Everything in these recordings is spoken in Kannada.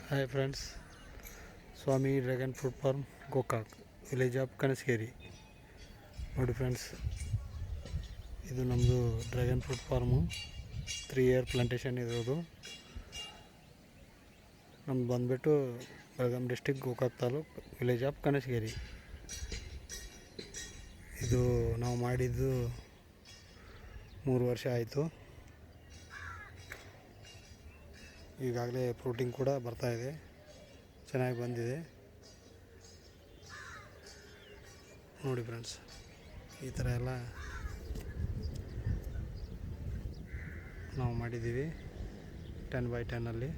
Hi friends, Swami dragon fruit farm Gokak, village of Kanasageri. ನೋಡಿ ಫ್ರೆಂಡ್ಸ್, ಇದು ನಮ್ಮದು dragon fruit farm. 3 year plantation ಇರೋದು. ನಮ್ದು ಬಂದುಬಿಟ್ಟು Belgaum district, Gokak taluk, village of Kanasageri. ಇದು ನಾವು ಮಾಡಿದ್ದು 3 ವರ್ಷ ಆಯಿತು. ಈಗಾಗಲೇ ಫ್ರೂಟಿಂಗ್ ಕೂಡ ಬರ್ತಾಯಿದೆ, ಚೆನ್ನಾಗಿ ಬಂದಿದೆ. ನೋಡಿ ಫ್ರೆಂಡ್ಸ್, ಈ ಥರ ಎಲ್ಲ ನಾವು ಮಾಡಿದ್ದೀವಿ. 10x10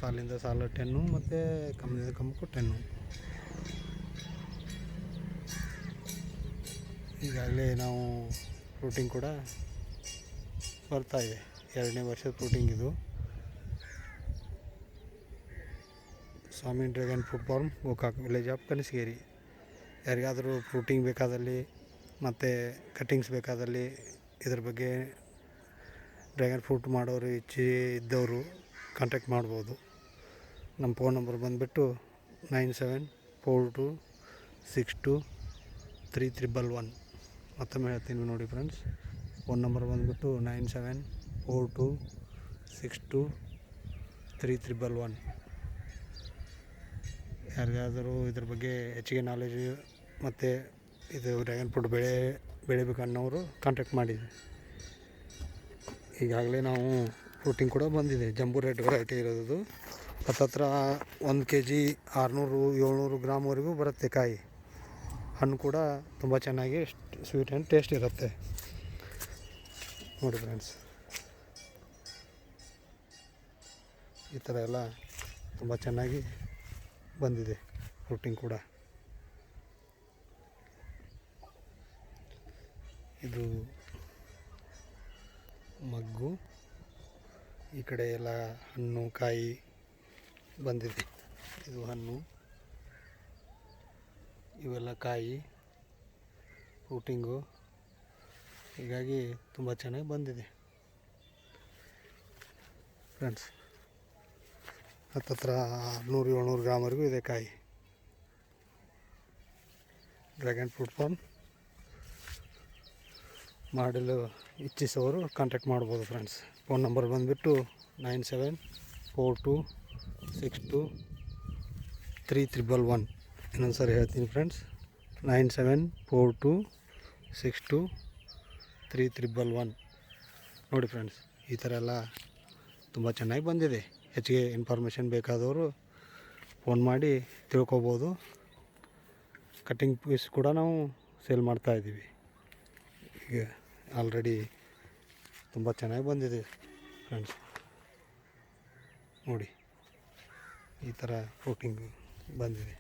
ಸಾಲಿಂದ ಸಾಲು 10 ಮತ್ತು ಕಮ್ಮಿಂದ ಕಮ್ಮಕ್ಕೂ 10. ಈಗಾಗಲೇ ನಾವು ಫ್ರೂಟಿಂಗ್ ಕೂಡ ಬರ್ತಾಯಿದೆ. 2ನೇ ವರ್ಷದ ಫ್ರೂಟಿಂಗ್ ಇದು. Swami dragon fruit farm Gokak, village of Kanasageri. ಯಾರಿಗಾದರೂ ಫ್ರೂಟಿಂಗ್ ಬೇಕಾದಲ್ಲಿ ಮತ್ತು ಕಟ್ಟಿಂಗ್ಸ್ ಬೇಕಾದಲ್ಲಿ ಇದ್ರ ಬಗ್ಗೆ ಡ್ರ್ಯಾಗನ್ ಫ್ರೂಟ್ ಮಾಡೋರು ಇಚ್ಛೆ ಇದ್ದವರು ಕಾಂಟ್ಯಾಕ್ಟ್ ಮಾಡ್ಬೋದು. ನಮ್ಮ ಫೋನ್ ನಂಬರ್ ಬಂದುಬಿಟ್ಟು 9742623311. ಮತ್ತೊಮ್ಮೆ ಹೇಳ್ತೀನಿ ನೋಡಿ ಫ್ರೆಂಡ್ಸ್, ಫೋನ್ ನಂಬರ್ ಬಂದುಬಿಟ್ಟು 9742623311. ಯಾರಿಗಾದರೂ ಇದ್ರ ಬಗ್ಗೆ ಹೆಚ್ಚಿಗೆ ನಾಲೆಜ್ ಮತ್ತು ಇದು ಡ್ರ್ಯಾಗನ್ ಫ್ರೂಟ್ ಬೆಳಿಬೇಕನ್ನೋರು ಕಾಂಟ್ಯಾಕ್ಟ್ ಮಾಡಿದ್ವಿ. ಈಗಾಗಲೇ ನಾವು ಫ್ರೂಟಿಂಗ್ ಕೂಡ ಬಂದಿದೆ. ಜಂಬೂ ರೆಡ್ ವೆರೈಟಿ ಇರೋದು. ಹತ್ತತ್ರ 1 kg 600-700 ಗ್ರಾಮ್ವರೆಗೂ ಬರುತ್ತೆ ಕಾಯಿ. ಹಣ್ಣು ಕೂಡ ತುಂಬ ಚೆನ್ನಾಗಿ ಸ್ವೀಟ್ ಆ್ಯಂಡ್ ಟೇಸ್ಟ್ ಇರುತ್ತೆ. ನೋಡಿ ಫ್ರೆಂಡ್ಸ್, ಈ ಥರ ಎಲ್ಲ ತುಂಬ ಚೆನ್ನಾಗಿ ಬಂದಿದೆ ಫ್ರೂಟಿಂಗ್ ಕೂಡ. ಇದು ಮಗ್ಗು, ಈ ಕಡೆ ಎಲ್ಲ ಹಣ್ಣು ಕಾಯಿ ಬಂದಿದೆ. ಇದು ಹಣ್ಣು, ಇವೆಲ್ಲ ಕಾಯಿ, ಫ್ರೂಟಿಂಗು. ಹೀಗಾಗಿ ತುಂಬ ಚೆನ್ನಾಗಿ ಬಂದಿದೆ ಫ್ರೆಂಡ್ಸ್. ಹತ್ತತ್ರ 600-700 ಗ್ರಾಮ್ವರೆಗೂ ಇದೆ ಕಾಯಿ. ಡ್ರ್ಯಾಗನ್ ಫ್ರೂಟ್ ಫಾರ್ಮ್ ಮಾಡಲು ಇಚ್ಛಿಸೋರು ಕಾಂಟ್ಯಾಕ್ಟ್ ಮಾಡ್ಬೋದು ಫ್ರೆಂಡ್ಸ್. ಫೋನ್ ನಂಬರ್ ಬಂದುಬಿಟ್ಟು 9742623311. ಇನ್ನೊಂದು ಸರಿ ಹೇಳ್ತೀನಿ ಫ್ರೆಂಡ್ಸ್, 9742623311. ನೋಡಿ ಫ್ರೆಂಡ್ಸ್, ಈ ಥರ ಎಲ್ಲ ತುಂಬ ಚೆನ್ನಾಗಿ ಬಂದಿದೆ. ಹೆಚ್ಚಿಗೆ ಇನ್ಫಾರ್ಮೇಷನ್ ಬೇಕಾದವರು ಫೋನ್ ಮಾಡಿ ತಿಳ್ಕೊಬೋದು. ಕಟ್ಟಿಂಗ್ ಪೀಸ್ ಕೂಡ ನಾವು ಸೇಲ್ ಮಾಡ್ತಾಯಿದ್ದೀವಿ. ಈಗ ಆಲ್ರೆಡಿ ತುಂಬ ಚೆನ್ನಾಗಿ ಬಂದಿದೆ ಫ್ರೆಂಡ್ಸ್. ನೋಡಿ, ಈ ಥರ ಫ್ರೂಟಿಂಗ್ ಬಂದಿದೆ.